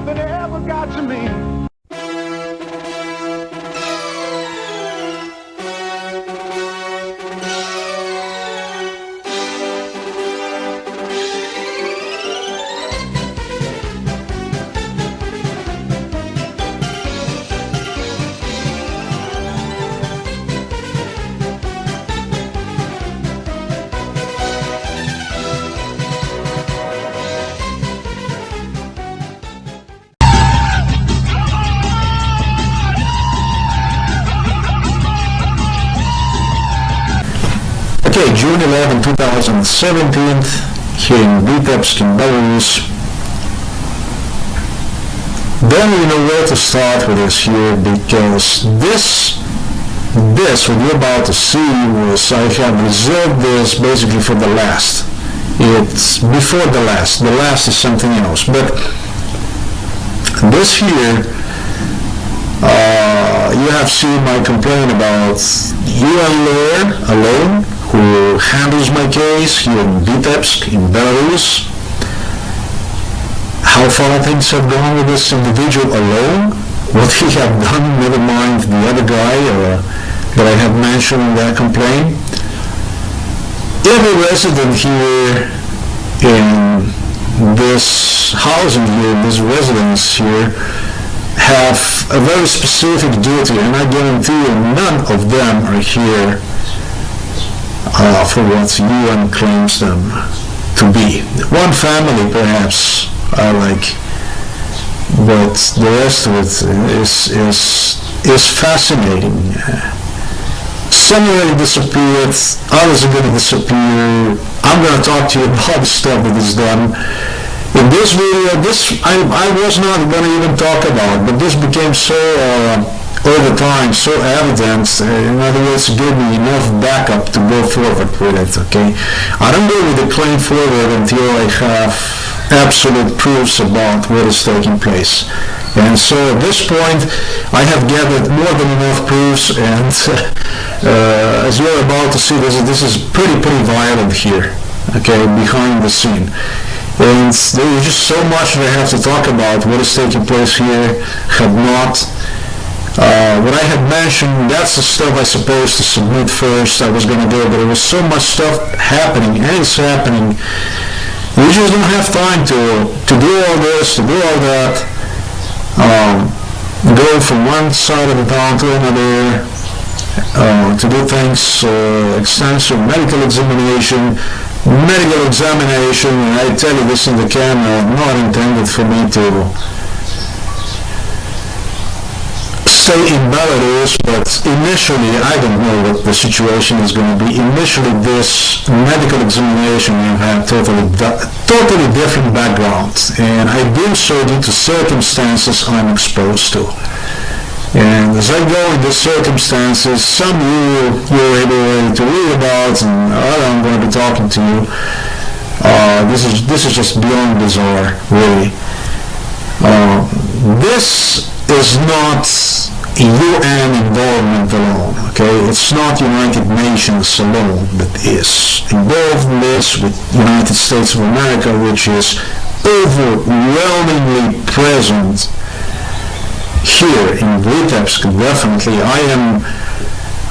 nothing ever got to me. Okay, June 11, 2017, here in Vitebsk in Belarus. Don't really know where to start with this here, because this what you're about to see was, I have reserved this basically for the last. It's before the last. The last is something else. But this here, you have seen my complaint about UN lawyer alone, who handles my case here in Vitebsk, in Belarus. How far things have gone with this individual alone, what he have done, never mind the other guy that I have mentioned in that complaint. Every resident here in this housing here, in this residence here, have a very specific duty, and I guarantee you none of them are here for what UN claims them to be. One family perhaps I like, but the rest of it is fascinating. Some already disappeared, others are going to disappear. I'm going to talk to you about the stuff that is done. In this video, I was not going to even talk about, but this became so over time, so evident. In other words, give me enough backup to go forward with it, okay? I don't go with the claim forward until I have absolute proofs about what is taking place. And so at this point, I have gathered more than enough proofs, and as you're about to see, this is pretty violent here, okay, behind the scene. And there is just so much that I have to talk about. What is taking place here, have not. What I had mentioned, that's the stuff I supposed to submit first. I was going to do, but there was so much stuff happening, and it's happening. You just don't have time to do all this, to do all that, go from one side of the town to another, to do things, extensive medical examination, and I tell you this in the camera, not intended for me to say in Belarus, but initially, I don't know what the situation is going to be. Initially, this medical examination will have totally different background, and I do so due to circumstances I'm exposed to. And as I go in these circumstances, some you're able to read about, and I'm going to be talking to you. This is just beyond bizarre, really. This is not UN involvement alone, okay? It's not United Nations alone that is involved in this, with United States of America, which is overwhelmingly present here in Vitebsk. Definitely,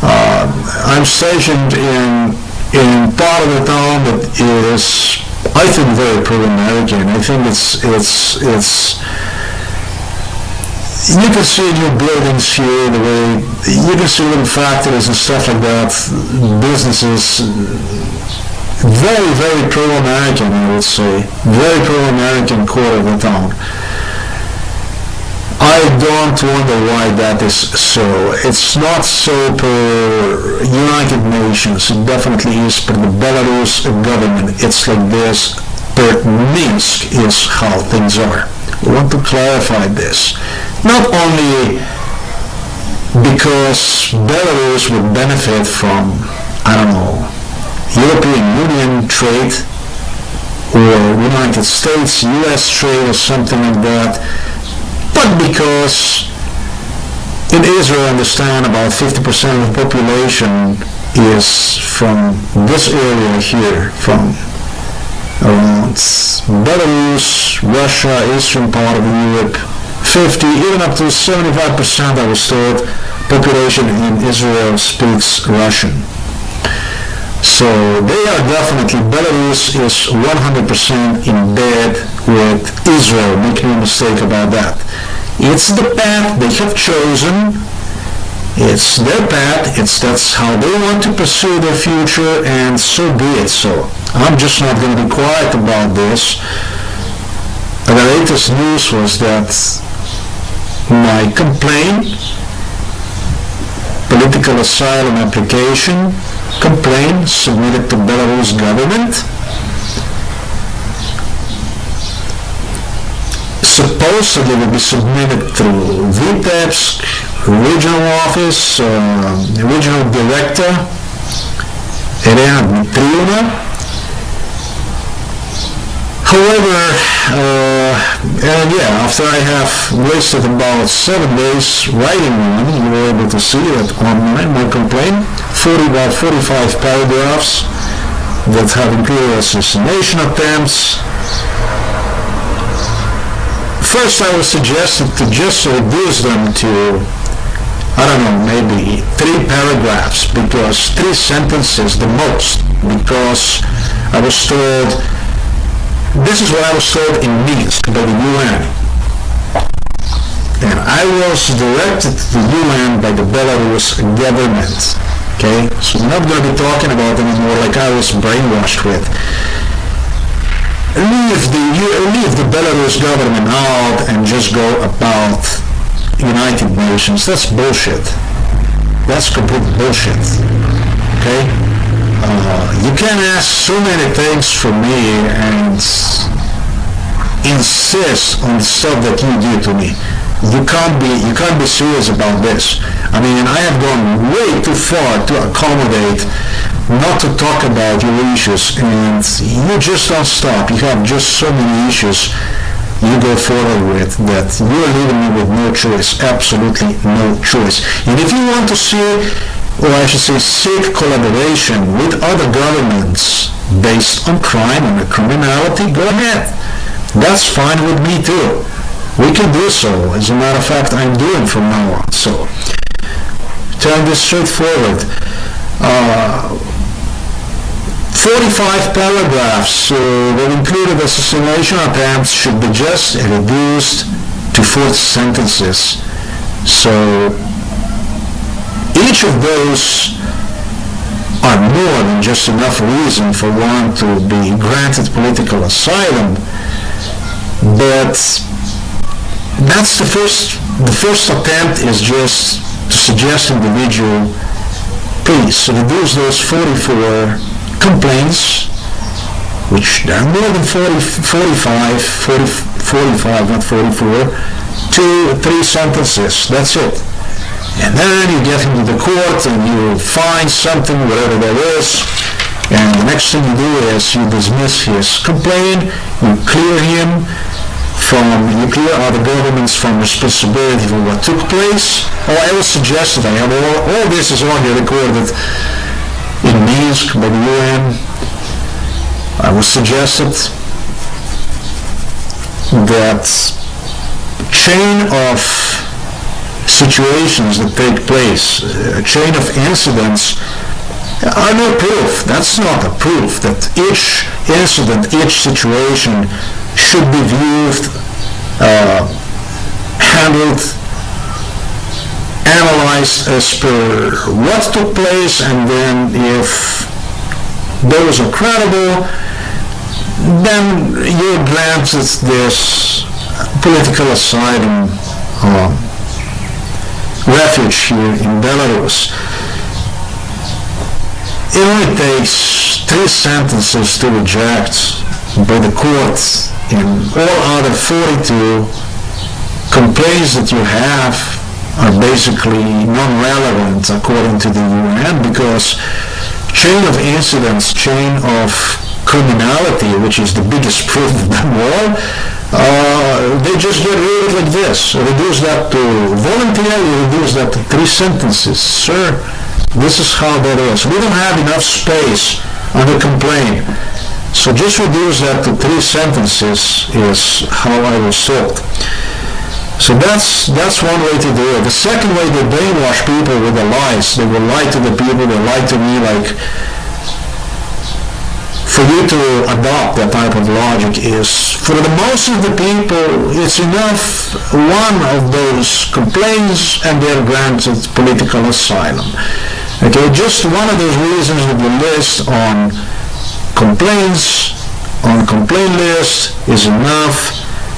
I'm stationed in part of the town that is, I think, very pro-American. I think it's you can see new buildings here, the way you can see little factories and stuff like that, businesses, very pro-American, I would say, very pro-American core of the town. I don't wonder why that is so. It's not so per United Nations, it definitely is per the Belarus government. It's like this per Minsk is how things are. I want to clarify this. Not only because Belarus would benefit from, I don't know, European Union trade or United States, US trade or something like that, but because in Israel, I understand about 50% of the population is from this area here, from around and Belarus, Russia, eastern part of Europe, 50, even up to 75%, I was told, population in Israel speaks Russian. So they are definitely, Belarus is 100% in bed with Israel, make no mistake about that. It's the path they have chosen, it's their path, that's how they want to pursue their future, and so be it. So I'm just not going to be quiet about this. The latest news was that my complaint, political asylum application, complaint submitted to Belarus government, supposedly will be submitted through Vitebsk regional office, regional director Irina Dmitrievna. However, after I have wasted about 7 days writing one, you were able to see it online, my complaint, about 45 paragraphs that have included assassination attempts. First, I was suggested to just reduce them to, I don't know, maybe 3 paragraphs, because 3 sentences the most, because I was told, this is what I was told in Minsk by the UN. And I was directed to the UN by the Belarus government. Okay? So I'm not going to be talking about anymore like I was brainwashed with. Leave the Belarus government out and just go about United Nations. That's bullshit. That's complete bullshit. Okay? You can't ask so many things from me and insist on the stuff that you do to me. You can't be serious about this. I mean, I have gone way too far to accommodate, not to talk about your issues, and you just don't stop. You have just so many issues you go forward with that you're leaving me with no choice, absolutely no choice. And if you want to see, or I should say seek collaboration with other governments based on crime and criminality, go ahead. That's fine with me too. We can do so. As a matter of fact, I'm doing from now on. So, telling this straightforward. 45 paragraphs that included assassination attempts should be just reduced to 4 sentences. So, each of those are more than just enough reason for one to be granted political asylum, but that's the first attempt is just to suggest individual, please reduce those 44 complaints, which there are more than 45, not 44, to 3 sentences. That's it. And then you get into the court and you find something, whatever that is, and the next thing you do is you dismiss his complaint, you clear other governments from responsibility for what took place. I was suggested, I have all this is already recorded in Minsk by the UN. I was suggested that chain of situations that take place, a chain of incidents, are no proof. That's not a proof that each incident, each situation should be viewed, handled, analyzed as per what took place, and then if those are credible, then you're granted this political asylum refuge here in Belarus. It only takes 3 sentences to reject by the court, and all other 42 complaints that you have are basically non-relevant according to the UN, because chain of incidents, chain of criminality, which is the biggest proof of them all, they just get rid of it like this. Reduce that to voluntarily, reduce that to 3 sentences. Sir, this is how that is. We don't have enough space on the complaint. So just reduce that to 3 sentences is how I was taught. So that's one way to do it. The second way, they brainwash people with the lies. They will lie to the people, they lie to me, like, for you to adopt that type of logic is, for the most of the people, it's enough one of those complaints and they're granted political asylum. Okay, just one of those reasons that the list on complaints, on the complaint list, is enough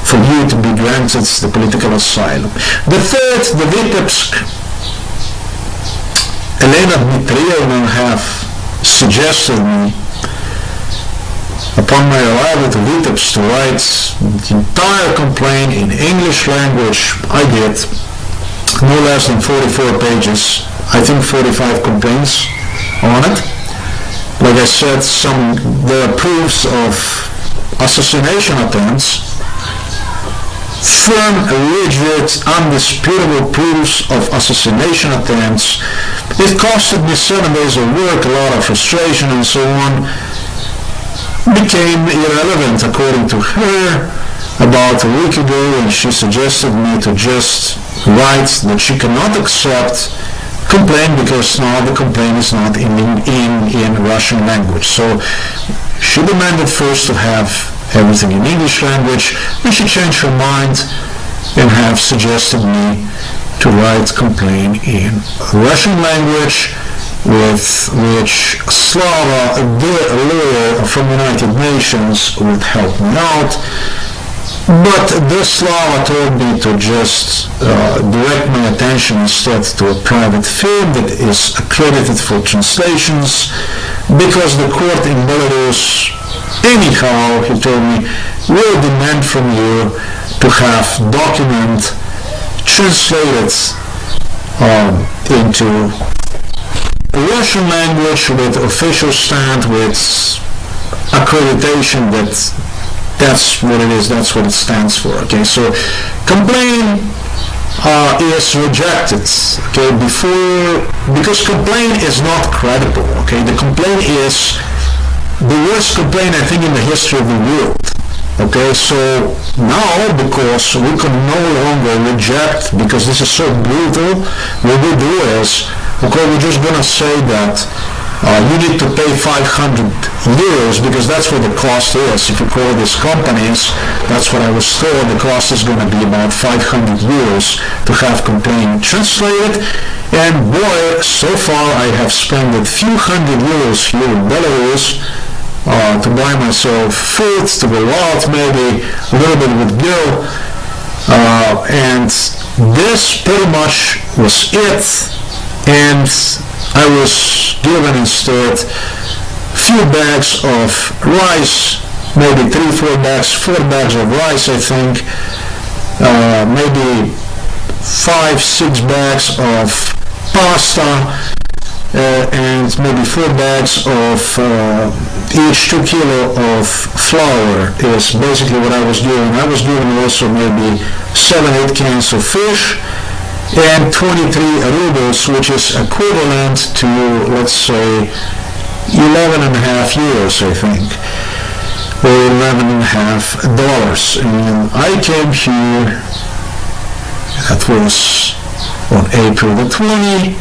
for you to be granted the political asylum. The third, the Vitebsk, Elena Dmitrievna have suggested me upon my arrival to Vitebsk to write the entire complaint in English language. I did no less than 44 pages, I think 45 complaints on it. Like I said, there are proofs of assassination attempts, firm, rigid, undisputable proofs of assassination attempts. It costed me 7 days of work, a lot of frustration and so on. Became irrelevant, according to her, about a week ago, when she suggested me to just write that she cannot accept complaint because now the complaint is not in Russian language. So she demanded first to have everything in English language, and she changed her mind and have suggested me to write complaint in Russian language, with which Slava, the lawyer from the United Nations, would help me out. But this Slava told me to just direct my attention instead to a private firm that is accredited for translations, because the court in Belarus, anyhow, he told me, will demand from you to have document translated into Russian language with official stamp, with accreditation that's what it is, that's what it stands for. Okay, so complaint is rejected. Okay, because complaint is not credible. Okay, the complaint is the worst complaint, I think, in the history of the world. Okay, so now, because we can no longer reject, because this is so brutal, what we do is, okay, we're just going to say that you need to pay 500 euros, because that's what the cost is. If you call these companies, that's what I was told, the cost is going to be about 500 euros to have complaint translated. And boy, so far I have spent a few hundred euros here in Belarus to buy myself food, to go out, maybe a little bit with Gil, and this pretty much was it. And I was given instead a few bags of rice, maybe 4 bags of rice, I think, maybe 5-6 bags of pasta, and maybe 4 bags of each 2 kilo of flour is basically what I was given. I was given also maybe 7-8 cans of fish, and 23 rubles, which is equivalent to, let's say, 11.5 euros, I think, or $11.5. And I came here, that was on April the 20th.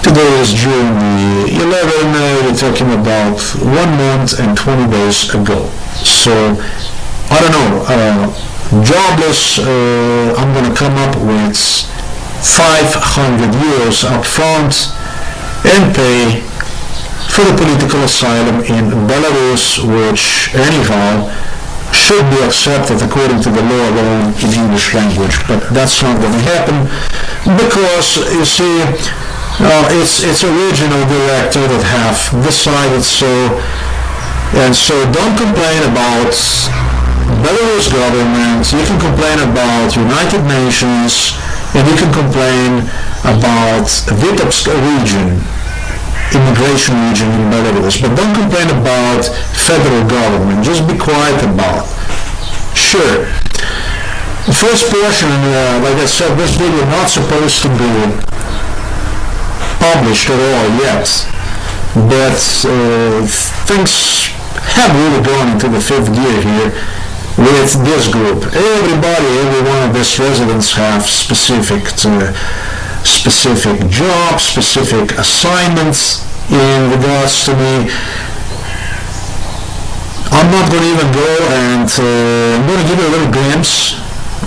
Today is June the 11th. We're talking about 1 month and 20 days ago. So, I don't know, jobless, I'm going to come up with 500 euros up front and pay for the political asylum in Belarus, which anyhow should be accepted according to the law alone in English language. But that's not going to happen, because you see, it's original director that have decided so. And so don't complain about Belarus government. You can complain about United Nations, and you can complain about Vitebsk region, immigration region in Belarus, but don't complain about federal government. Just be quiet about it. Sure. The first portion, like I said, this video is not supposed to be published at all yet, but things have really gone into the fifth gear here with this group. Every one of these residents have specific jobs, specific assignments in regards to me. I'm not going to even go and I'm going to give you a little glimpse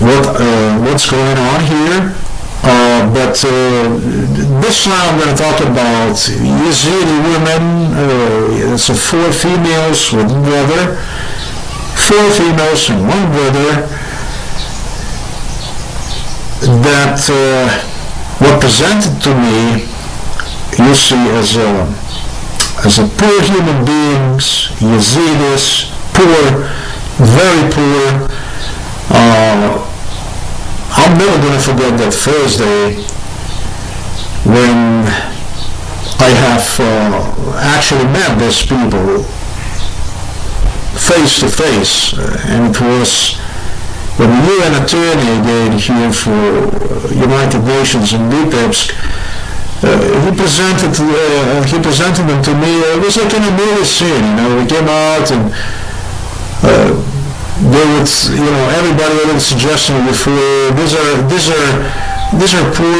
what's going on here. But this time I'm going to talk about Yazidi women. It's 4 females with one brother. 4 females and one brother that were presented to me, you see, as a poor human beings, Yazidis, poor, very poor. I'm never going to forget that Thursday when I have actually met these people face to face, and it was when the UN attorney again here for United Nations in Vitebsk, he presented them to me. It was like in a movie scene, we came out and they would, everybody would suggest to me before, these are poor,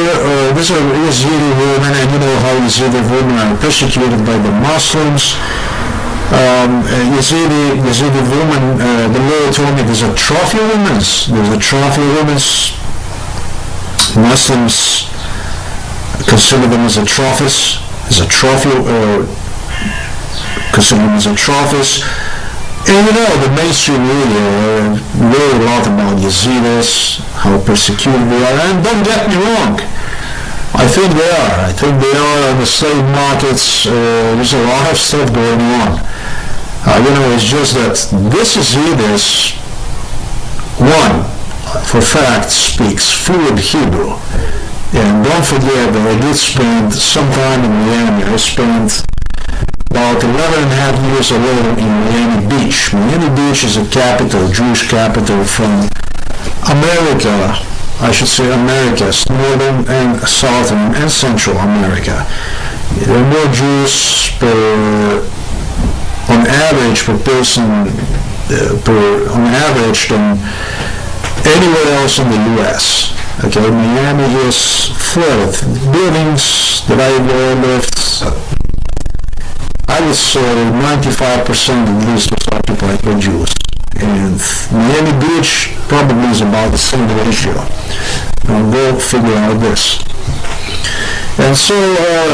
these are Yazidi women, and you know how Yazidi women are persecuted by the Muslims. Yazidi woman, the Lord told me there's a trophy women's. Muslims consider them as a trophies, consider them as a trophies. And the mainstream media wrote a lot about Yazidis, how persecuted they are, and don't get me wrong, I think they are. I think they are on the slave markets. There's a lot of stuff going on. It's just that this Yazidis, one, for fact, speaks fluent Hebrew. And don't forget that I did spend some time in Miami. I spent about 11 and a half years alone in Miami Beach. Miami Beach is a capital, Jewish capital from America. I should say Americas, Northern and Southern and Central America. There are more Jews on average per person, on average than anywhere else in the U.S. Okay, Miami is full of buildings that I lived. I would say 95% at least was occupied by Jews. And Miami Beach probably is about the same ratio. Now go figure out this. And so,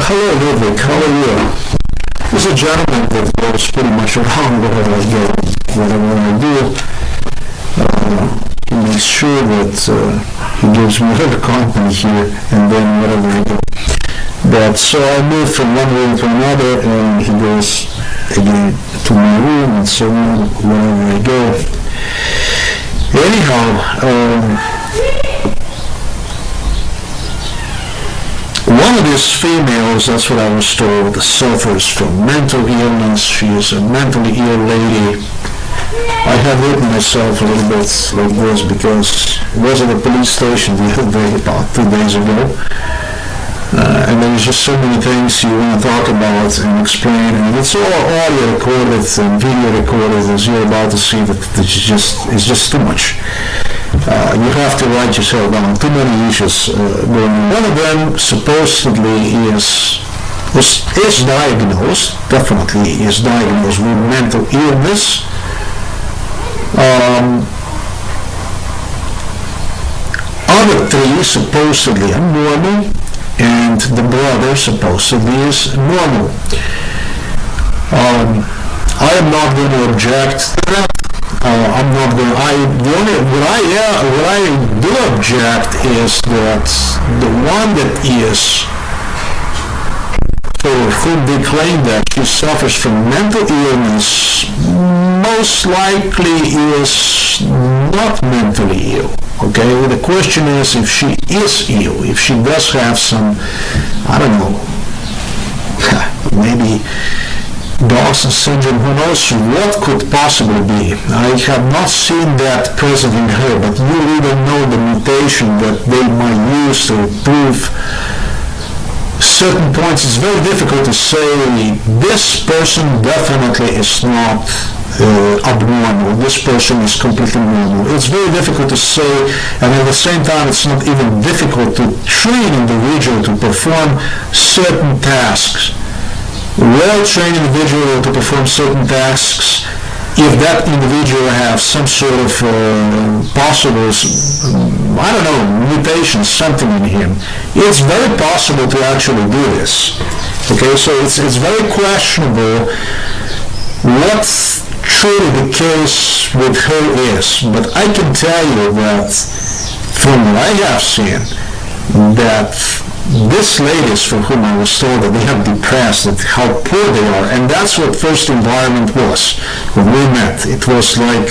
hello Ludwig, how are you? He's a gentleman that goes pretty much around wherever I go, whatever I do. He makes sure that he gives me a little company here and then wherever I go. But so I move from one room to another, and he goes again to my room, and so on, wherever I go. Anyhow, one of these females, that's what I was told, suffers from mental illness. She is a mentally ill lady. I have written myself a little bit like this because I was at a police station the other day, about 2 days ago. And there's just so many things you want to talk about and explain, and it's all audio recorded and video recorded, as you're about to see, that it's just too much. You have to write yourself down. Too many issues going on. One of them supposedly is diagnosed, definitely is diagnosed with mental illness. Other 3 supposedly are normal, and the brother supposedly is normal. I am not going to object to that. I'm not going. What I do object is that the one that is, for whom they claim that she suffers from mental illness, most likely is not mentally ill. Okay, the question is if she is ill, if she does have some, I don't know, maybe Dawson syndrome, who knows what could possibly be. I have not seen that present in her, but you even know the mutation that they might use to prove certain points. It's very difficult to say this person definitely is not abnormal. This person is completely normal. It's very difficult to say, and at the same time, it's not even difficult to train an individual to perform certain tasks. Well-trained individual to perform certain tasks, if that individual has some sort of possible, I don't know, mutation, something in him, it's very possible to actually do this. Okay, so it's very questionable what truly the case with her is, but I can tell you that from what I have seen, that these ladies for whom I was told that they have depressed, that how poor they are, and that's what first environment was when we met. It was like,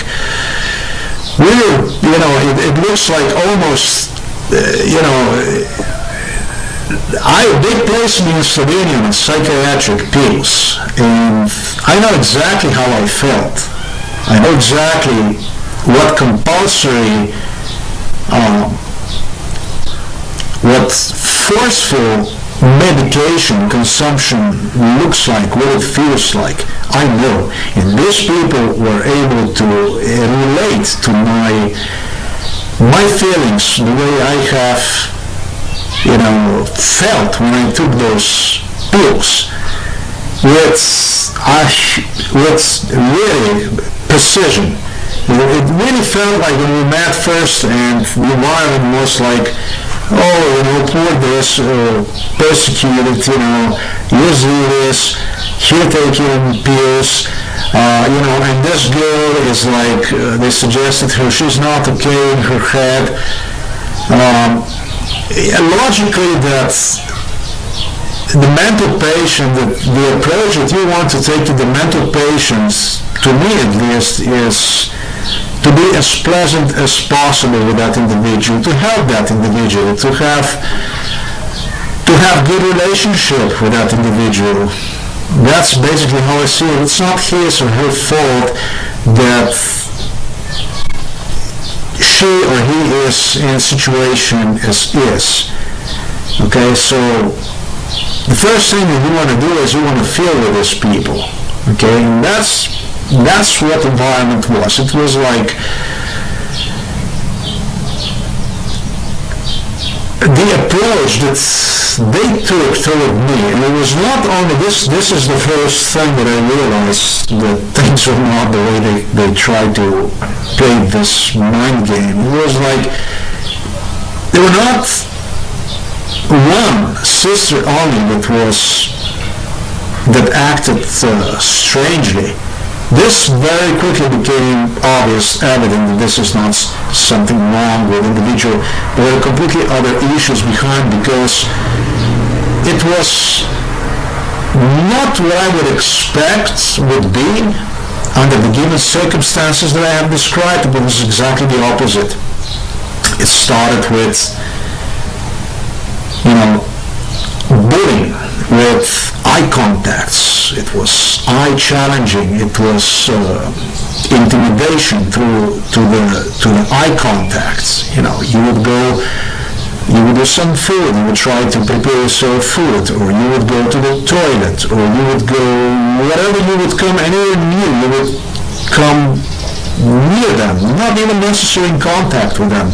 it looks like almost, they placed me in Slovenia on psychiatric pills, and I know exactly how I felt. I know exactly what compulsory, what forceful medication consumption looks like, what it feels like. I know. And these people were able to relate to my feelings, the way I have, felt when I took those pills, with really precision. It really felt like when we met first, and the environment was like, poor this, persecuted, Yazidis, here taking pills, and this girl is like, they suggested her, she's not okay in her head. Logically, that's the mental patient, the approach that you want to take to the mental patients, to me at least, is to be as pleasant as possible with that individual, to help that individual, to have good relationship with that individual. That's basically how I see it. It's not his or her fault that she or he is in a situation as is. Okay, so the first thing that you want to do is you want to feel with these people. Okay, and that's what environment was. It was like the approach that they took toward me, and it was not only this is the first thing that I realized that things were not the way they tried to play this mind game. It was like they were not one sister only that acted strangely. This very quickly became evident that this is not something wrong with the individual. There were completely other issues behind, because it was not what I would expect would be under the given circumstances that I have described, but it was exactly the opposite. It started with, bullying, with eye contacts. It was eye challenging. It was intimidation to the eye contacts. You would go, you would do some food, you would try to prepare yourself food, or you would go to the toilet, or you would go, whatever, you would come anywhere near, you would come near them, not even necessarily in contact with them.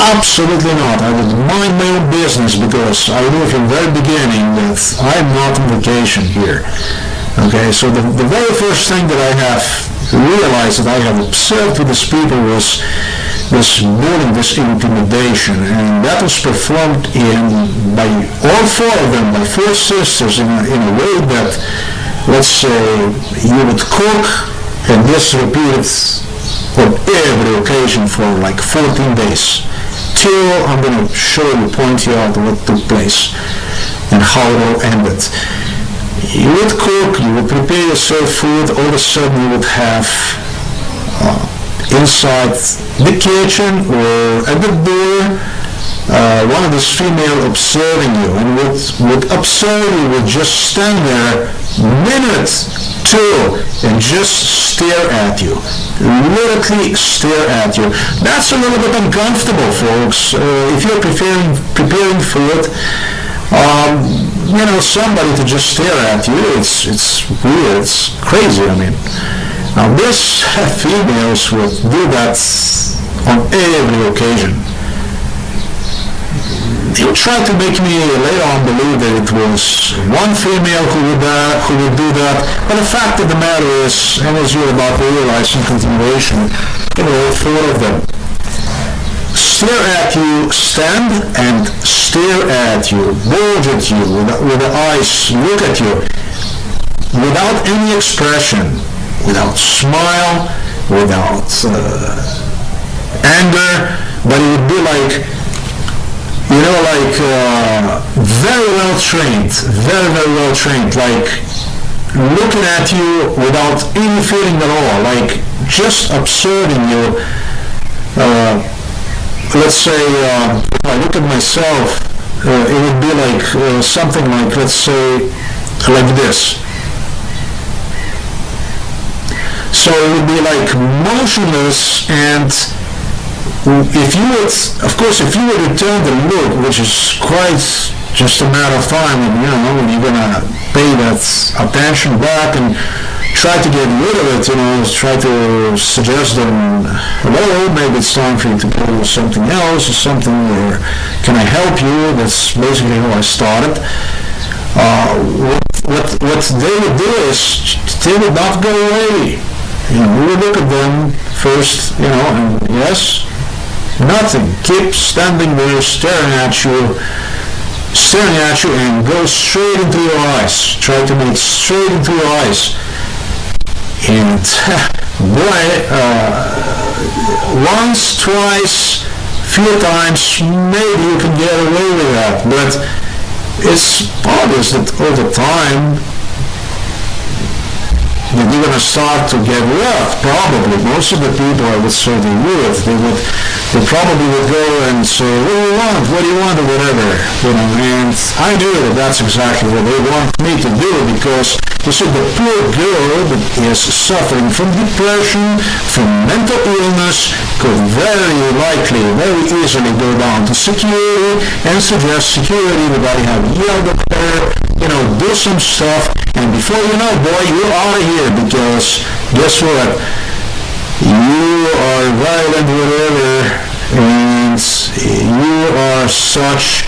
Absolutely not. I would mind my own business, because I knew from the very beginning that I'm not on vacation here. Okay, so the very first thing that I have realized that I have observed with these people was this bullying, this intimidation, and that was performed by all four of them, by four sisters, in a way that, let's say, you would cook, and this repeated on every occasion for like 14 days. Till I'm going to point you out what took place and how it all ended. You would cook, you would prepare yourself food, all of a sudden you would have inside the kitchen or at the door one of these female observing you, and would observe you, would just stand there minutes, two, and just stare at you, literally stare at you. That's a little bit uncomfortable, folks. If you're preparing food, somebody to just stare at you, it's weird, it's crazy. I mean, Now these females would do that on every occasion. They would try to make me later on believe that it was one female who would do that, but the fact of the matter is, and as you're about to realize in continuation, four of them stare at you, stand and stare at you, bulge at you with the eyes, look at you, without any expression, without smile, without anger, but it would be like, very well trained, like looking at you without any feeling at all, like just observing you. Let's say, if I look at myself, it would be like something like, let's say, like this. So it would be like motionless, and if you would, of course, if you would return the look, which is quite just a matter of time, and when you're gonna pay that attention back and try to get rid of it, try to suggest them, hello, maybe it's time for you to do something else or something, or can I help you? That's basically how I started. What they would do is they would not go away. We would look at them first, and yes, nothing. Keep standing there, staring at you, and go straight into your eyes. Try to make straight into your eyes. And boy, once, twice, few times, maybe you can get away with that. But it's obvious that over time, you're going to start to get rough. Probably most of the people I would say they probably would go and say, what do you want, or whatever, and I knew that that's exactly what they want me to do, because you see, the poor girl that is suffering from depression, from mental illness, could very likely, very easily go down to security and suggest security that I have yelled at her, do some stuff, and before you know, boy, you're out of here, because guess what? You are violent, whatever, and you are such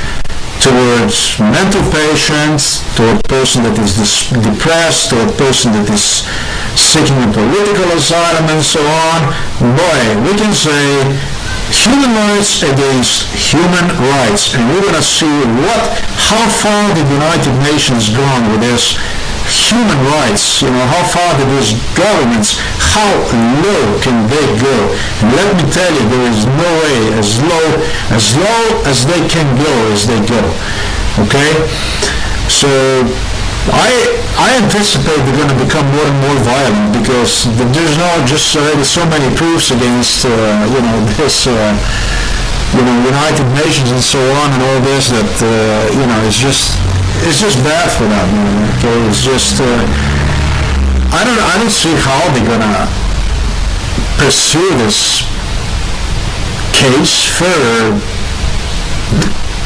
towards mental patients, toward a person that is depressed, toward a person that is seeking a political asylum, and so on. Boy, we can say human rights against human rights, and we're going to see how far the United Nations gone with this human rights, how far do these governments, how low can they go? And let me tell you, there is no way as low as they can go as they go. Okay? So I anticipate they're going to become more and more violent, because there's already so many proofs against this United Nations and so on and all this that it's just bad for them. Okay, it's just I don't see how they're gonna pursue this case further.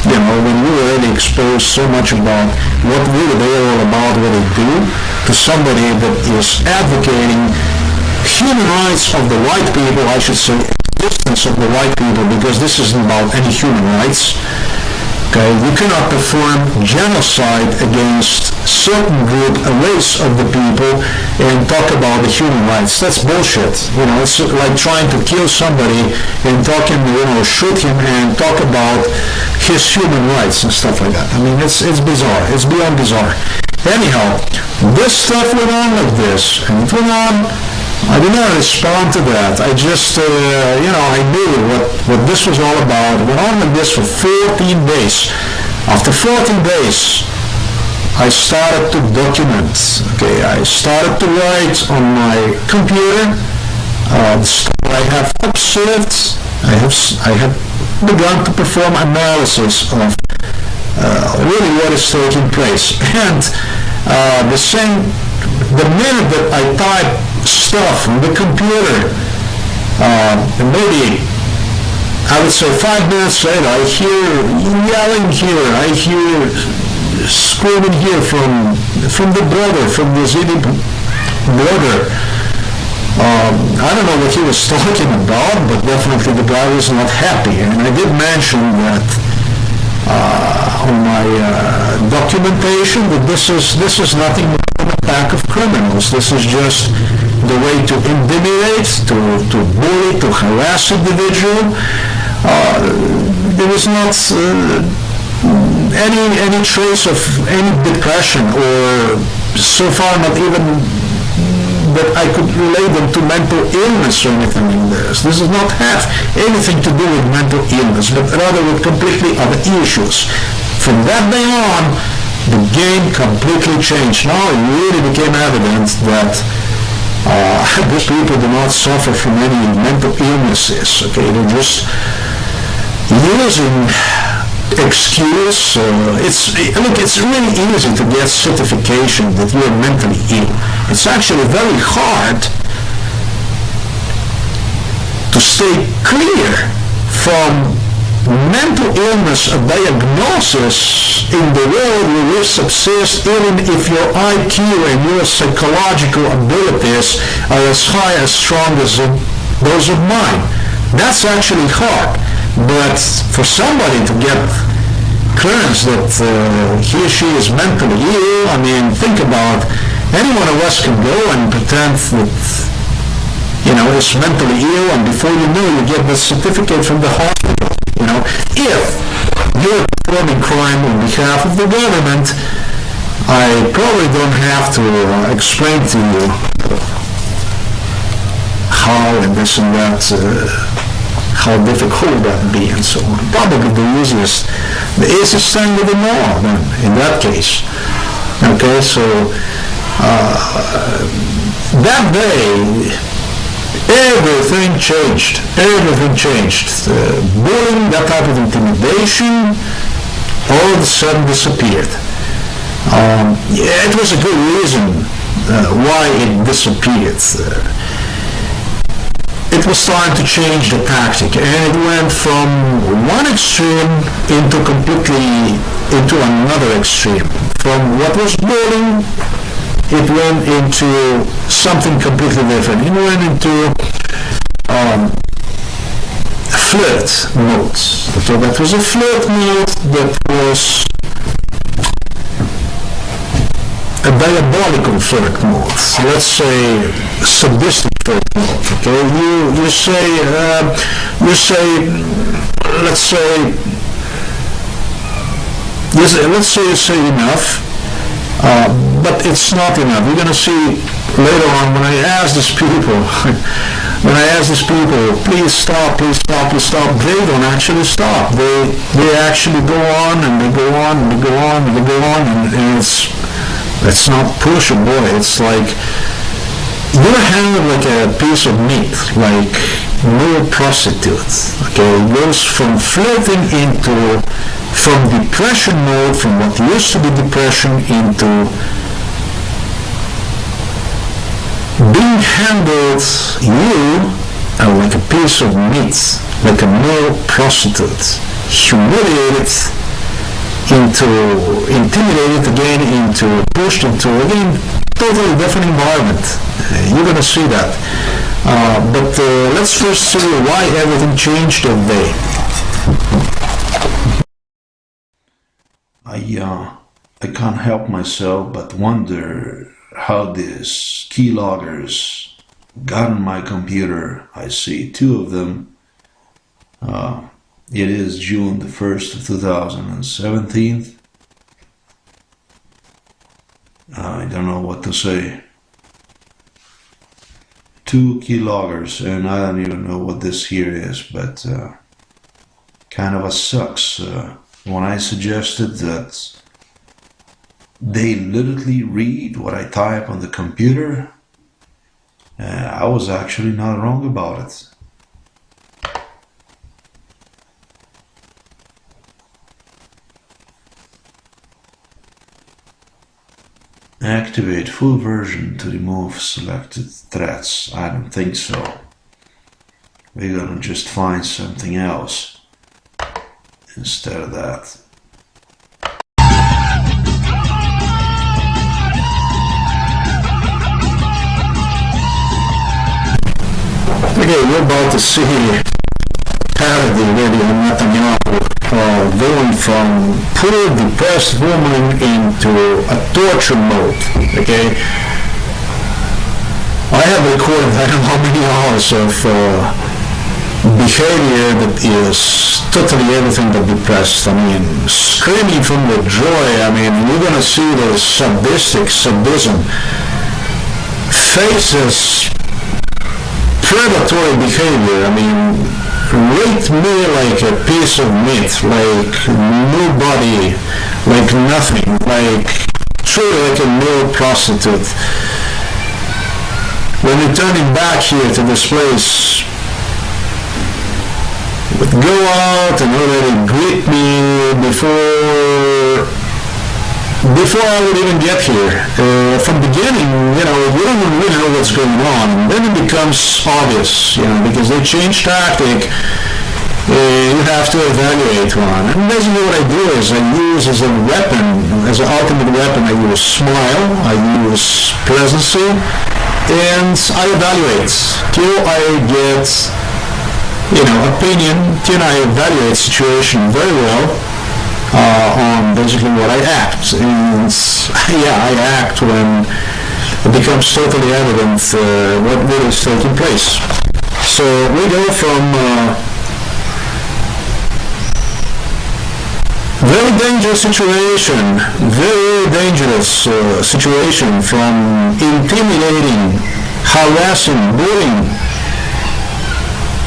When we already exposed so much about what really they're all about, what they do, to somebody that is advocating human rights of the white people, I should say, existence of the white people, because this isn't about any human rights. Okay, you cannot perform genocide against certain group, a race of the people, and talk about the human rights. That's bullshit. It's like trying to kill somebody and shoot him and talk about his human rights and stuff like that. I mean, it's bizarre. It's beyond bizarre. Anyhow, this stuff went on like this, and it went on. I did not respond to that. I just, I knew what this was all about. It went on like this for 14 days. After 14 days, I started to document. Okay, I started to write on my computer the stuff I have observed. I have begun to perform analysis of really what is taking place. And the minute that I type stuff on the computer, maybe I would say 5 minutes later, I hear yelling here, I hear screaming here from the border, from the Yazidi border. I don't know what he was talking about, but definitely the guy was not happy. And I did mention that on my documentation that this is nothing more than a pack of criminals. This is just the way to intimidate, to bully, to harass individual. There was not any trace of any depression, or so far not even that I could relate them to mental illness or anything in this. This does not have anything to do with mental illness, but rather with completely other issues. From that day on, the game completely changed. Now it really became evident that these people do not suffer from any mental illnesses. Okay, they're just using excuse. It's really easy to get certification that you're mentally ill. It's actually very hard to stay clear from mental illness, a diagnosis in the world where we subsist, even if your IQ and your psychological abilities are as high, as strong as those of mine. That's actually hard. But for somebody to get clearance that he or she is mentally ill, I mean, think about any one of us can go and pretend that, is mentally ill, and before you know, you get the certificate from the hospital. If you're performing crime on behalf of the government, I probably don't have to explain to you how and this and that, how difficult that would be and so on. Probably the easiest thing with them all then, in that case. Okay, so that day, everything changed. Bullying, that type of intimidation, all of a sudden disappeared. It was a good reason why it disappeared. It was time to change the tactic, and it went from one extreme into another extreme. From what was bullying, it went into something completely different. It went into flirt mode. So that was a flirt mode that was a diabolical flirt mode. So let's say sadistic flirt mode. Okay, you say you say enough. But it's not enough. You're going to see later on when I ask these people, please stop, they don't actually stop. They actually go on and they go on and they go on and they go on, and it's not pushable. It's like you're handling like a piece of meat, like no prostitute. Okay, it goes from flirting from depression mode, from what used to be depression, into being handled, you are like a piece of meat, like a male prostitute, humiliated, intimidated again, pushed into, again, totally different environment. You're going to see that. But let's first see why everything changed that day. I can't help myself but wonder how these keyloggers got on my computer. I see two of them. It is June the 1st of 2017. I don't know what to say. Two keyloggers, and I don't even know what this here is, but kind of a sucks. When I suggested that they literally read what I type on the computer, I was actually not wrong about it. Activate full version to remove selected threats. I don't think so. We're gonna just find something else instead of that. Okay, we're about to see parody really on Netanyahu going from poor depressed woman into a torture mode. Okay, I have recorded I don't know how many hours of behavior that is totally everything but depressed. I mean, screaming from the joy. I mean, you're gonna see the sadism, faces, predatory behavior. I mean, rate me like a piece of meat, like nobody, like nothing, like truly like a male prostitute. When returning back here to this place, would go out and already greet me before I would even get here. From the beginning, you don't really know what's going on. And then it becomes obvious, because they change tactic. You have to evaluate one. And basically what I do is I use as a weapon, as an ultimate weapon, I use smile, I use presency, and I evaluate till I get opinion, till I evaluate situation very well on basically what I act. And I act when it becomes totally evident what really is taking place. So we go from very dangerous situation, from intimidating, harassing, bullying,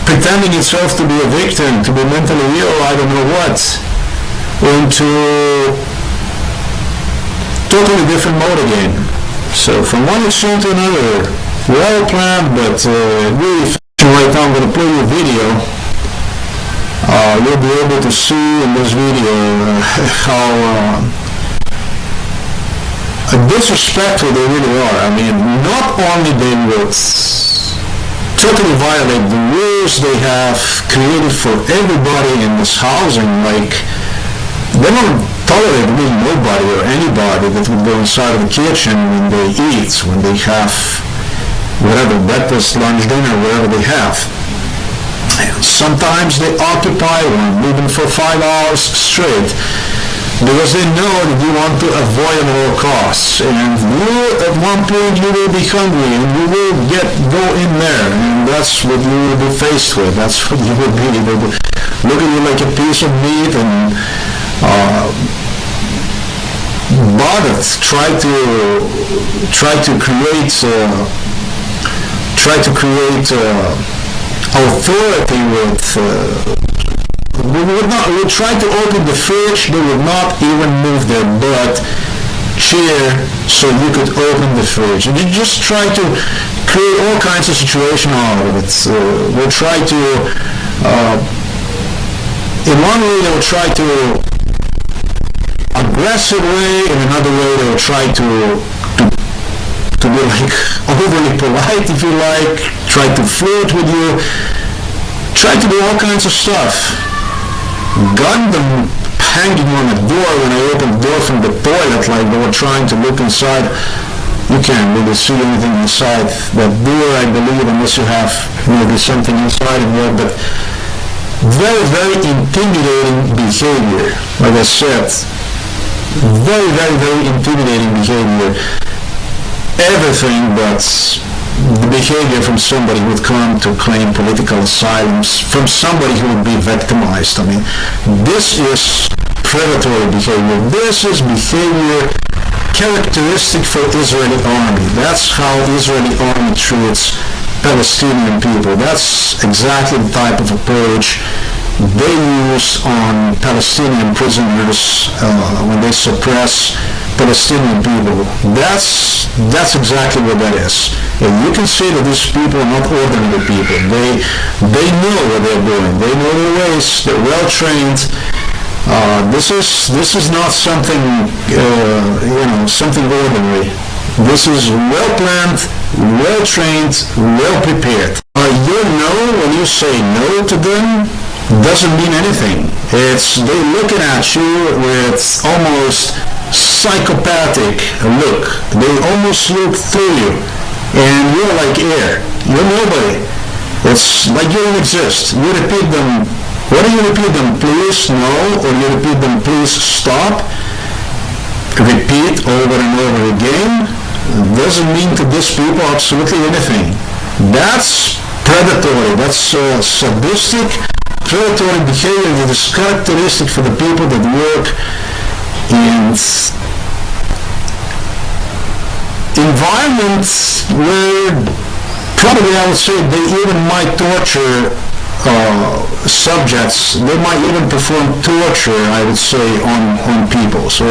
pretending itself to be a victim, to be mentally ill, I don't know what, into totally different mode again. So from one extreme to another, well planned, but really right now I'm going to play you a video. You'll be able to see in this video how disrespectful they really are. I mean, not only they would totally violate the rules they have created for everybody in this housing, like they don't tolerate really nobody or anybody that would go inside of the kitchen when they eat, when they have whatever, breakfast, lunch, dinner, whatever they have. Sometimes they occupy one, even for 5 hours straight, because they know that you want to avoid at all costs. And you, at one point, you will be hungry, and you will go in there, and that's what you will be faced with. That's what you will be. They will look at you like a piece of meat, and try to create authority would try to open the fridge. They would not even move their butt chair so you could open the fridge. And you just try to create all kinds of situations out of it. We'll try to, in one way they will try to aggressive way, in another way they will try to be like overly polite, if you like, try to flirt with you, try to do all kinds of stuff. Got them hanging on the door when I opened the door from the toilet, like they were trying to look inside. You can't really see anything inside that door, I believe, unless you have maybe something inside of there, but very, very intimidating behavior. Like I said, very, very, very intimidating behavior. Everything but the behavior from somebody who would come to claim political asylum, from somebody who would be victimized. I mean, this is predatory behavior. This is behavior characteristic for Israeli army. That's how Israeli army treats Palestinian people. That's exactly the type of approach they use on Palestinian prisoners when they suppress Palestinian people. That's exactly what that is. And you can see that these people are not ordinary people. They know what they're doing. They know their ways. They're well trained. This is not something something ordinary. This is well planned, well trained, well prepared. You know, when you say no to them, doesn't mean anything. It's they're looking at you with almost psychopathic look. They almost look through you, and you're like air. You're nobody. It's like you don't exist. You repeat them. What do you repeat them? Please, no, or you repeat them, please, stop. Repeat over and over again. Doesn't mean to these people absolutely anything. That's predatory. That's sadistic, predatory behavior that is characteristic for the people that work in environments where probably I would say they even might torture subjects. They might even perform torture, I would say, on people. So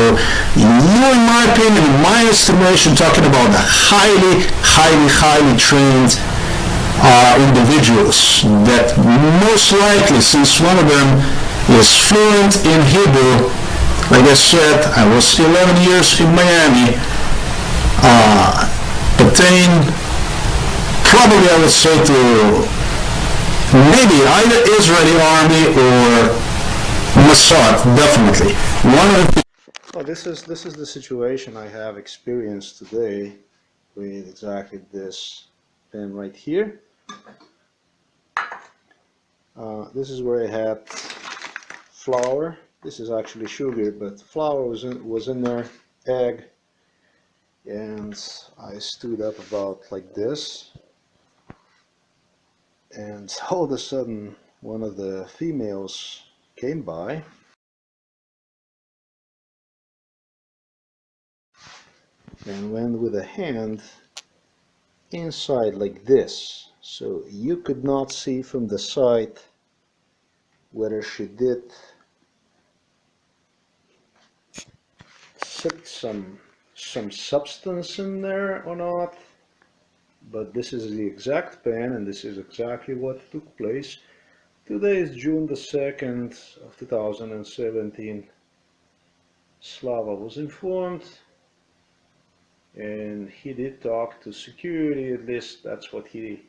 you, in my opinion, in my estimation, talking about the highly trained individuals that most likely, since one of them is fluent in Hebrew, like I said, I was 11 years in Miami, pertain probably, I would say, to maybe either Israeli army or Mossad, definitely. One of the Well, this is the situation I have experienced today with exactly this pen right here. This is where I had flour. This is actually sugar, but flour was in there, egg, and I stood up about like this, and all of a sudden one of the females came by and went with a hand inside like this, so you could not see from the side whether she did sit some substance in there or not. But this is the exact pen, and this is exactly what took place. Today is June the 2nd of 2017. Slava was informed, and he did talk to security. At least that's what he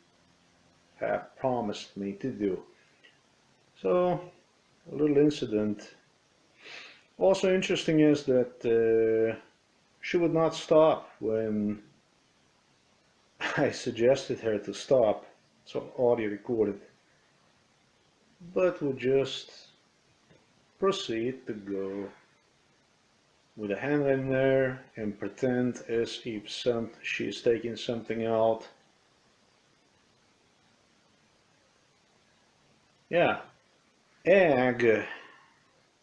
had promised me to do. So, a little incident. Also interesting is that she would not stop when I suggested her to stop. It's audio recorded, but would just proceed to go with a hand in there and pretend as if she's taking something out. Yeah, egg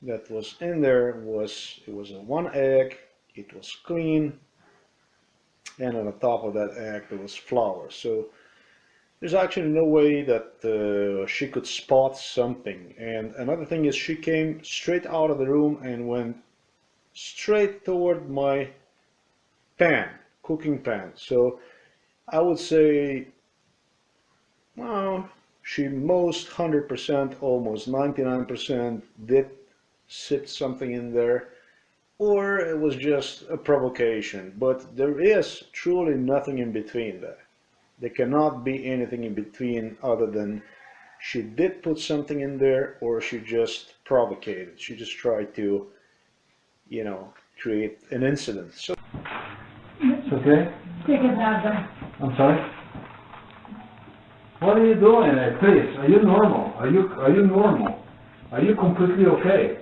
that was in there was a one egg. It was clean, and on the top of that egg there was flour. So there's actually no way that she could spot something. And another thing is, she came straight out of the room and went straight toward my pan, cooking pan. So I would say, well, she most 100%, almost 99% did sit something in there, or it was just a provocation. But there is truly nothing in between there. There cannot be anything in between other than she did put something in there, or she just provocated. She just tried to, you know, create an incident. So It's okay? I'm sorry? What are you doing there? Please, are you normal? Are you normal? Are you completely okay?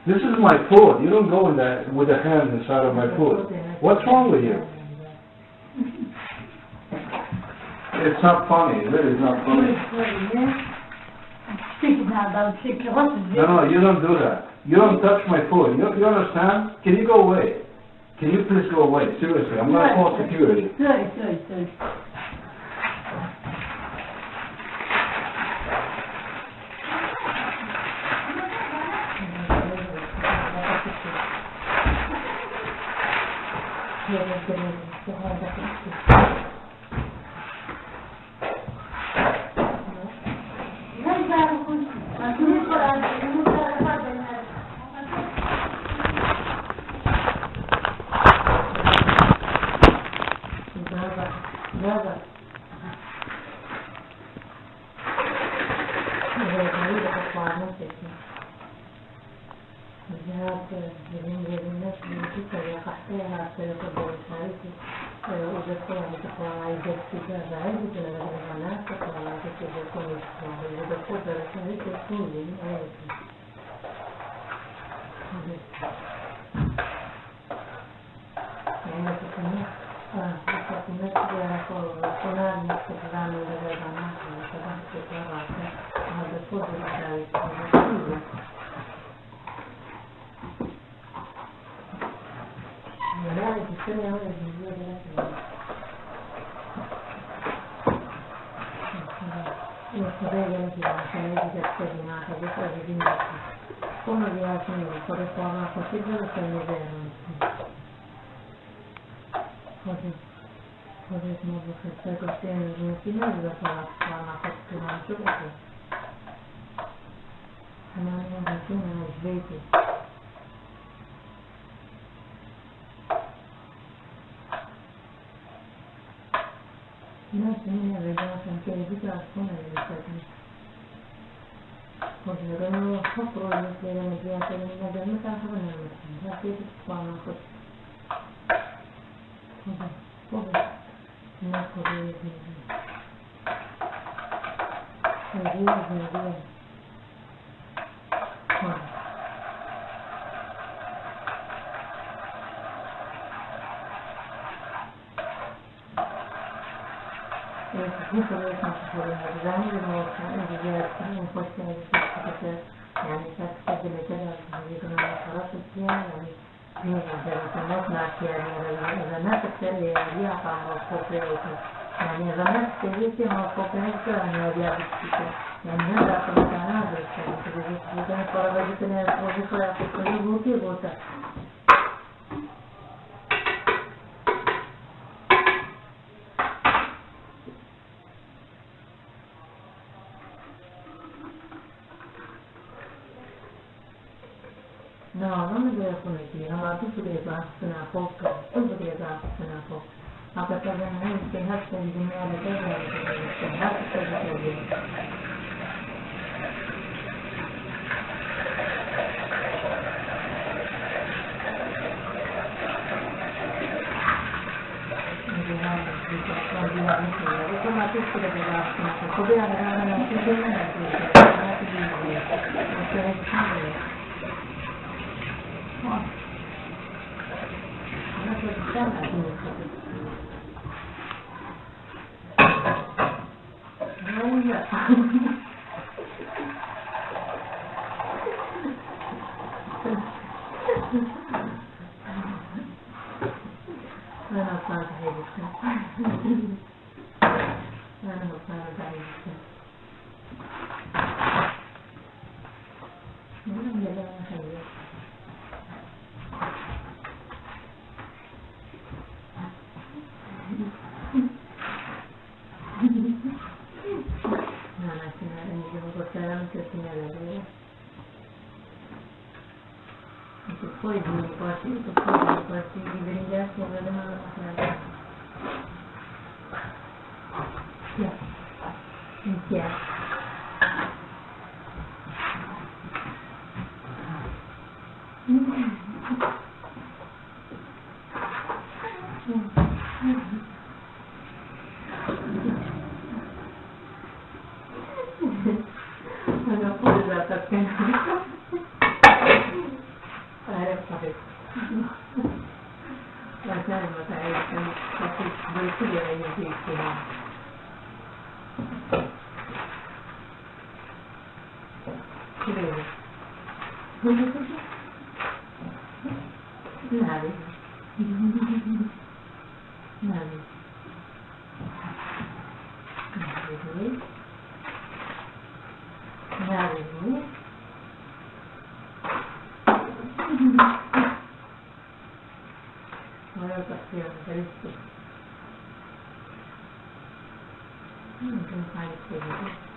This is my food. You don't go in there with the hand inside of my food. What's wrong with you? It's not funny. It really is not funny. No, you don't do that. You don't touch my food. You understand? Can you go away? Can you please go away? Seriously, I'm going to call security. Sorry. użytkownik pokonał decyzję, że będzie nagrywana, pokonał decyzję komisji, że do pożarcia to służy, nie come vi ha finito le forme possibili che mi vedono così modo che c'è così in fine di la forma fattura perché non è una fine svegli noi se ne vediamo sentire di alcune delle cose così non lo so proprio che mi piace di vedere mi sta facendo la che fanno così non così via questo è il esame di nuovo di diversi non può essere perché yani saksı dile kadar dicono la società non è una zanat serie di apamo coperto yani zanat serie che non coperto non è via vissuto yani non da pensare perché si deve fare di tenere cose per la piccola gruppi e vota no, non mi deve punire, ma tu devi passare una poca, tu devi passare una poca. Ma perché veramente il resto di me alle terre è come tutti le ragazze, come la ragazza non si deve non poi di venire a vedere la macchina. Insieme. Non ho pure dato appena. La calma perché devi studiare gli obiettivi. Ci vedi? Navi. Navi. Navi. Ora passiamo per il tutto. Non puoi fare questo.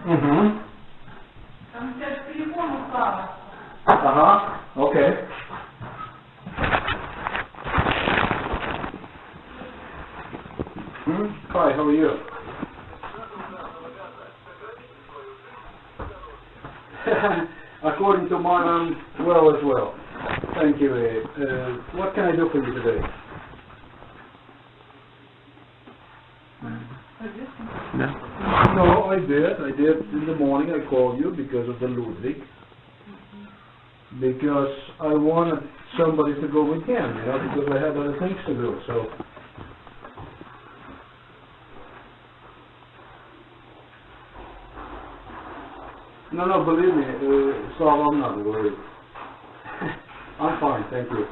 Mm-hmm. Там сейчас телефон упала. Uh-huh. Okay. Hi, how are you? According to mine, I'm well as well. Thank you. What can I do for you today? No, I did in the morning. I called you because of the Ludwig. Because I wanted somebody to go with him, you know, because I had other things to do, so. No, believe me, Saul, I'm not worried. I'm fine, thank you.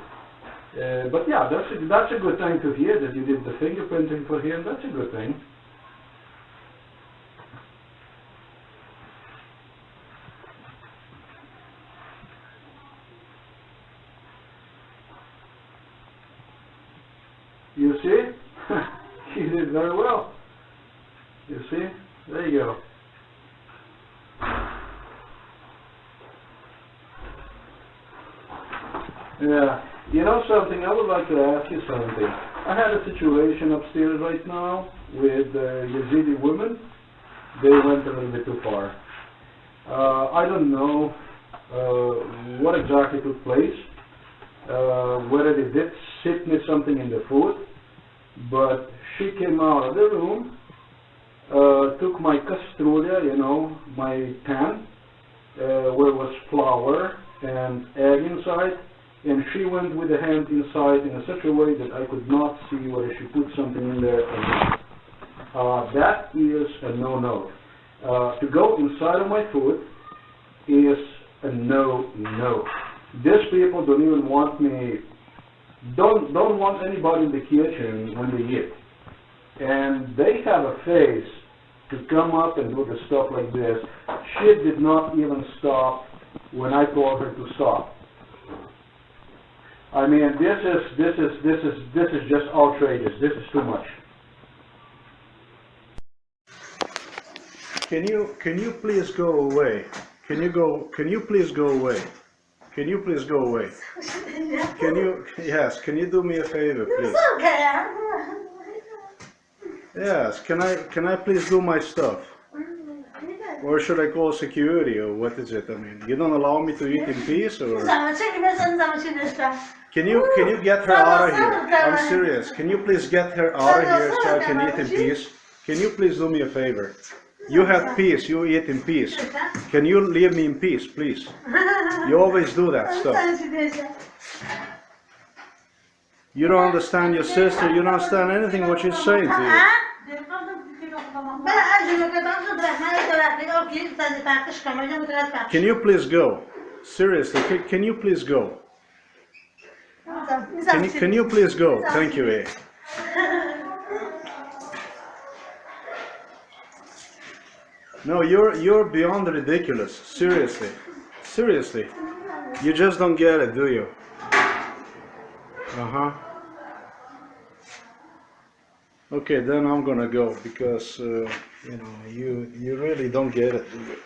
But yeah, that's a good thing to hear, that you did the fingerprinting for him. That's a good thing. You see? He did very well. You see? There you go. Yeah. You know something, I would like to ask you something. I had a situation upstairs right now with Yazidi women. They went a little bit too far. I don't know what exactly took place, whether they did sickness something in the food, but she came out of the room, took my castrulla, you know, my pan, where was flour and egg inside, and she went with the hand inside in such a way that I could not see whether she put something in there or not. That is a no-no. To go inside of my food is a no-no. These people don't even want me, don't want anybody in the kitchen when they eat. And they have a face to come up and do the stuff like this. She did not even stop when I told her to stop. I mean, this is just outrageous. This is too much. Can you please go away? Can you please go away? Can you please go away? Can you do me a favor, please? Yes, can I please do my stuff? Or should I call security, or what is it? I mean, you don't allow me to eat in peace, or? Can you get her out of here? I'm serious. Can you please get her out of here so I can eat in peace? Can you please do me a favor? You have peace, you eat in peace. Can you leave me in peace, please? You always do that stuff. You don't understand your sister, you don't understand anything what she's saying to you. Can you please go? Seriously, can you please go? Can you please go? Thank you, eh? No, you're beyond ridiculous. Seriously. Seriously. You just don't get it, do you? Uh-huh. Okay, then I'm gonna go because you know, you really don't get it, do you?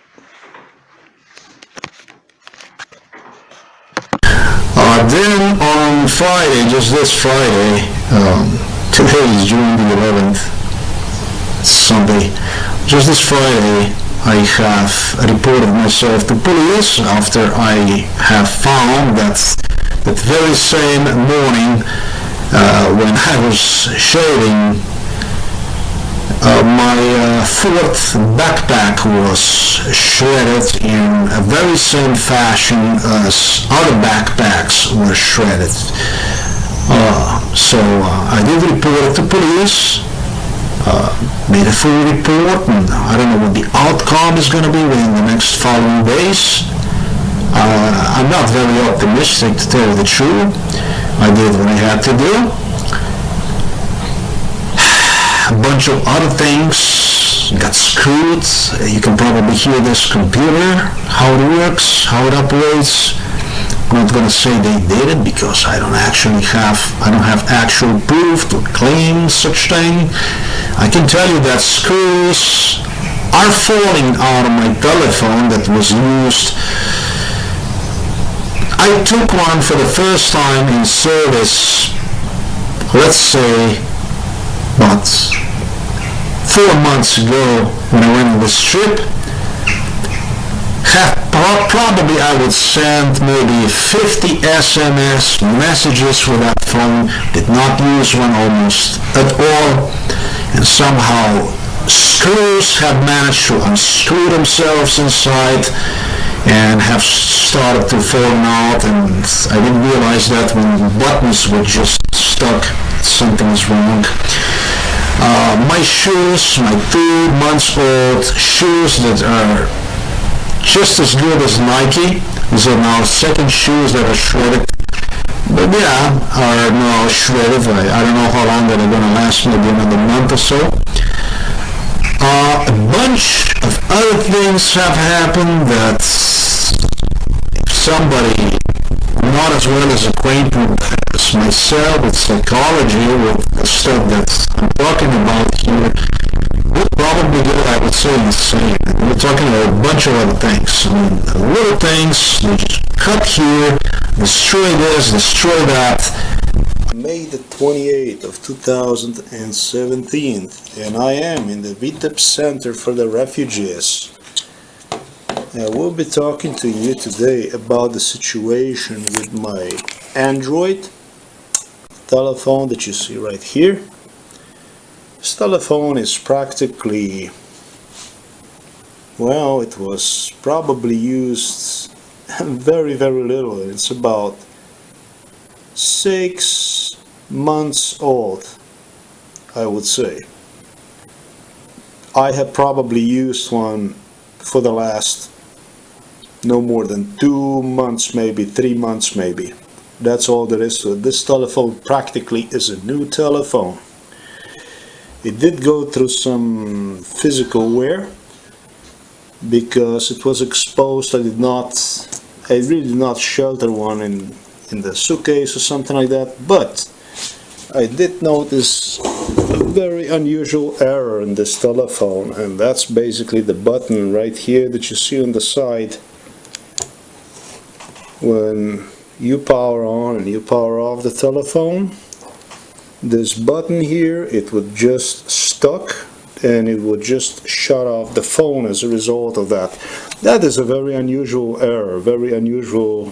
Then on Friday, just this Friday, today is June the 11th, Sunday, just this Friday, I have reported myself to police after I have found that very same morning when I was shaving, my fourth backpack was shredded in a very same fashion as other backpacks were shredded. So I did report it to police, made a full report, and I don't know what the outcome is going to be within the next following days. I'm not very optimistic, to tell you the truth. I did what I had to do. A bunch of other things got screwed. You can probably hear this computer, how it works, how it operates. I'm not going to say they did it because I don't have actual proof to claim such thing. I can tell you that screws are falling out of my telephone that was used. I took one for the first time in service, let's say, about 4 months ago when I went on this trip. Probably I would send maybe 50 SMS messages with that phone, did not use one almost at all, and somehow screws have managed to unscrew themselves inside and have started to fall out, and I didn't realize that when the buttons were just stuck, something is wrong. My shoes, my 2 months old shoes that are just as good as Nike. These are now second shoes that are shredded. But yeah, are now shredded. I don't know how long they're going to last, maybe another month or so. A bunch of other things have happened that somebody not as well as acquainted as myself with psychology, with the stuff that I'm talking about here, would probably go, I would say, insane. We're talking about a bunch of other things. I mean, little things, they just cut here, destroy this, destroy that. May the 28th of 2017, and I am in the VTEP Center for the Refugees. I will be talking to you today about the situation with my Android telephone that you see right here. This telephone is practically, well, it was probably used very little. It's about 6 months old, I would say. I have probably used one for the last no more than 2 months, maybe 3 months maybe. That's all there is to it. This telephone practically is a new telephone. It did go through some physical wear because it was exposed. I really did not shelter one in the suitcase or something like that, but I did notice a very unusual error in this telephone, and that's basically the button right here that you see on the side. When you power on and you power off the telephone, this button here, it would just stuck and it would just shut off the phone as a result of that. That is a very unusual error, very unusual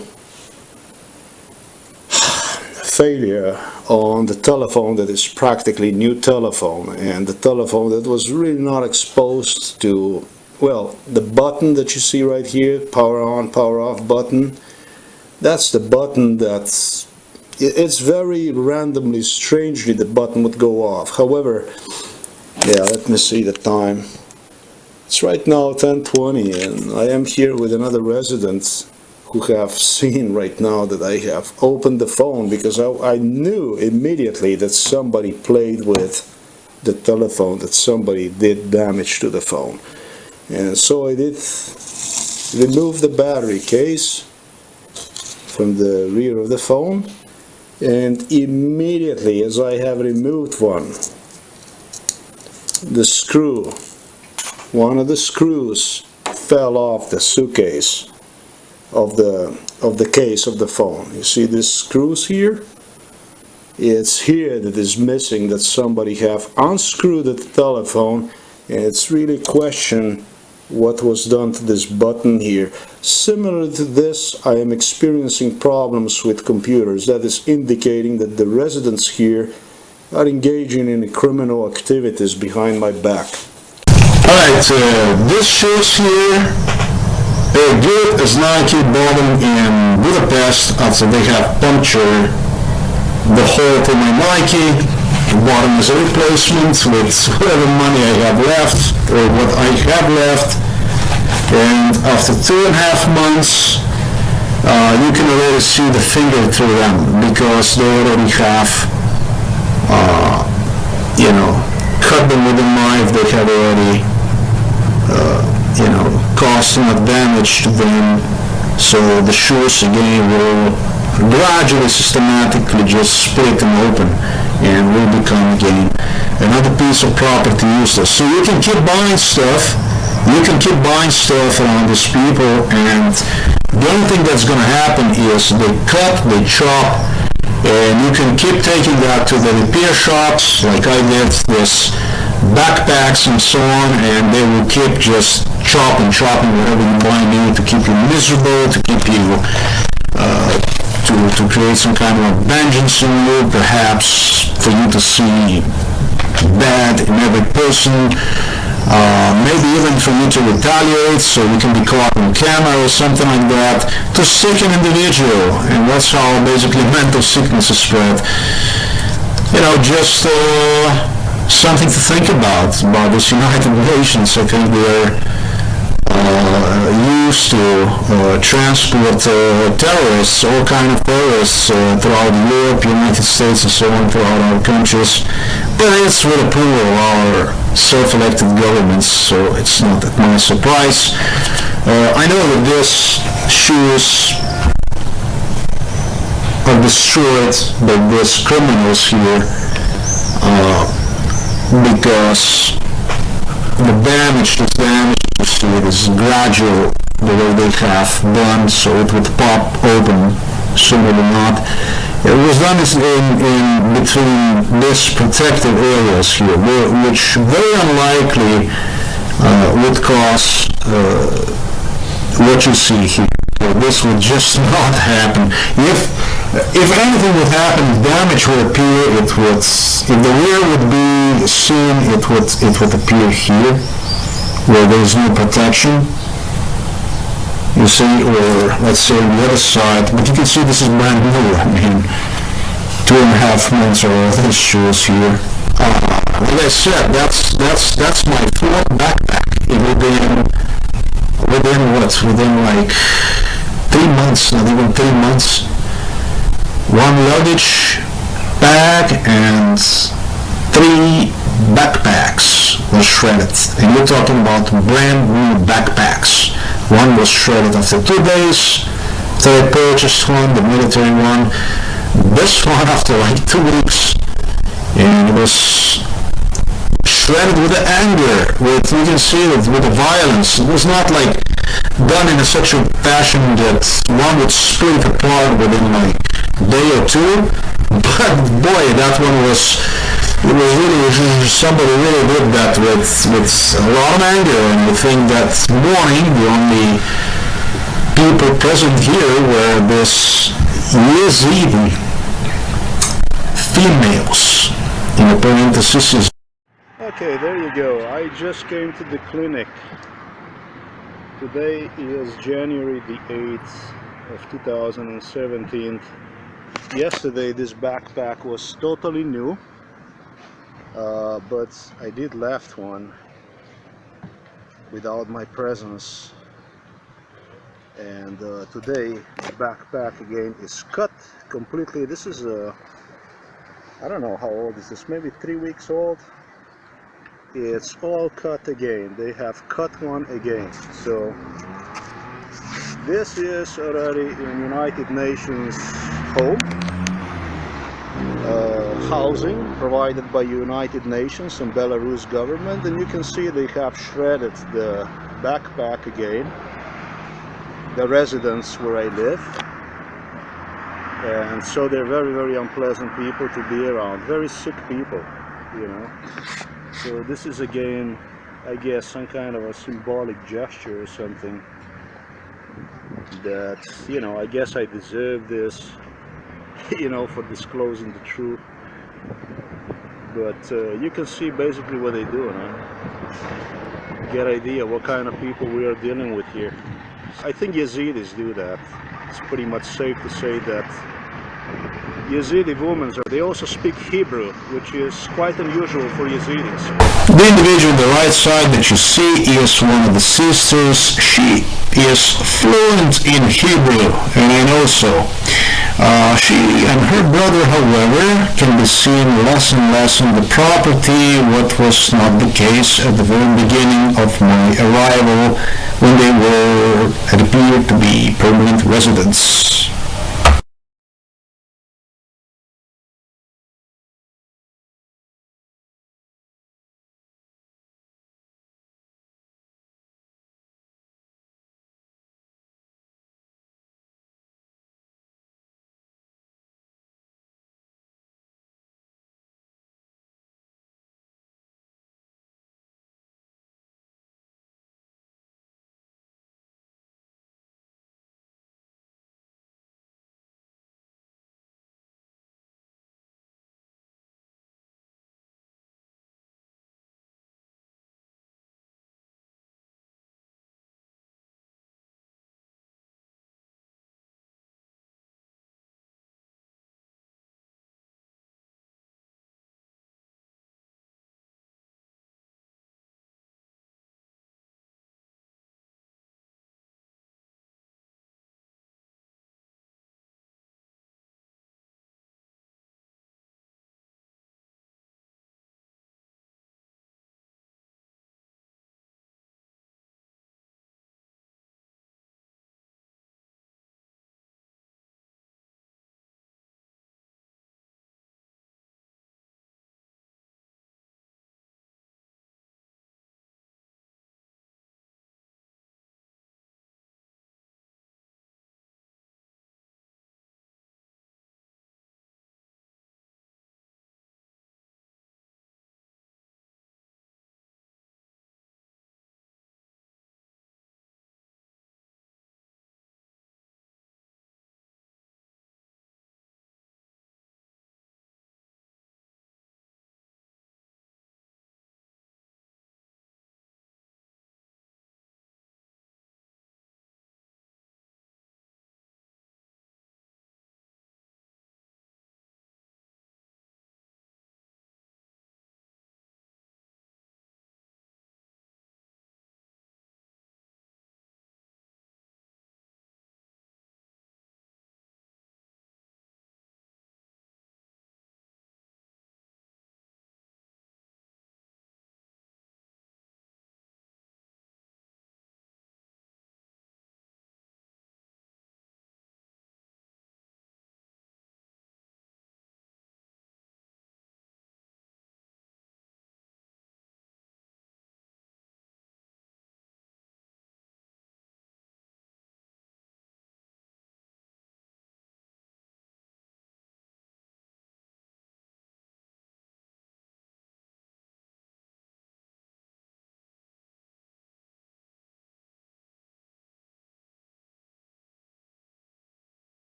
failure on the telephone that is practically new telephone, and the telephone that was really not exposed to, well, the button that you see right here, power on, power off button. That's the button that's, it's very randomly, strangely the button would go off. However, yeah, let me see the time. It's right now 10:20, and I am here with another resident who have seen right now that I have opened the phone because I knew immediately that somebody played with the telephone, that somebody did damage to the phone. And so I did remove the battery case from the rear of the phone, and immediately as I have removed one of the screws fell off the suitcase of the case of the phone. You see these screws here? It's here that is missing, that somebody have unscrewed the telephone, and it's really question what was done to this button here. Similar to this, I am experiencing problems with computers. That is indicating that the residents here are engaging in criminal activities behind my back. Alright, this shoes here, they're good as Nike bought them in Budapest after they have punctured the hole to my Nike. Bought them as a replacement with whatever money I have left, or what I have left, and after 2.5 months you can already see the finger through them because they already have cut them with a knife. They have already caused enough damage to them, so the shoes again will gradually, systematically just split them open and will become again another piece of property useless. So you can keep buying stuff You can keep buying stuff around these people, and the only thing that's going to happen is they cut, they chop, and you can keep taking that to the repair shops, like I did, this backpacks and so on, and they will keep just chopping whatever you might need to keep you miserable, to keep you, to create some kind of vengeance in you, perhaps for you to see bad in every person, maybe even for you to retaliate so you can be caught on camera or something like that, to sick an individual. And that's how basically mental sickness is spread. Just something to think about this United Nations. I think they're used to transport terrorists, all kind of terrorists throughout Europe, United States, and so on, throughout our countries. But it's with approval of our self-elected governments, so it's not at my surprise. I know that these shoes are destroyed by these criminals here because the damage you see it is gradual, the way they have done, so it would pop open sooner than not. It was done in between these protected areas here, which very unlikely would cause what you see here. This would just not happen. If anything would happen, damage would appear. If the rear would be seen, it would appear here, where there is no protection. You see, or let's say on the other side, but you can see this is brand new. I mean, 2.5 months old, these shoes here. Like I said, that's my fourth backpack within like 3 months, not even 3 months. One luggage bag and 3 backpacks were shredded. And you're talking about brand new backpacks. One was shredded after 2 days. So I purchased one, the military one. This one after like 2 weeks. And it was shredded with the anger, you can see it with the violence. It was not like done in such a fashion that one would split apart within like a day or two. But boy, that one was really, somebody really did that with a lot of anger. And I think that morning the only people present here were this Yazidi females, in parentheses. Okay, there you go. I just came to the clinic. Today is January the 8th of 2017. Yesterday this backpack was totally new, but I did left one without my presence. And today the backpack again is cut completely. This is I don't know how old is this, maybe 3 weeks old. It's all cut again. They have cut one again. So this is already in United Nations home, housing provided by United Nations and Belarus government, and you can see they have shredded the backpack again, the residence where I live. And so they're very, very unpleasant people to be around, very sick people, you know. So this is again, I guess, some kind of a symbolic gesture or something that, you know, I guess I deserve this, you know, for disclosing the truth. But you can see basically what they do, huh? Get idea what kind of people we are dealing with here. I think Yazidis do that. It's pretty much safe to say that Yazidi women, they also speak Hebrew, which is quite unusual for Yazidis. The individual on the right side that you see is one of the sisters. She is fluent in Hebrew, and I know so. She and her brother, however, can be seen less and less on the property, what was not the case at the very beginning of my arrival, when they appeared to be permanent residents.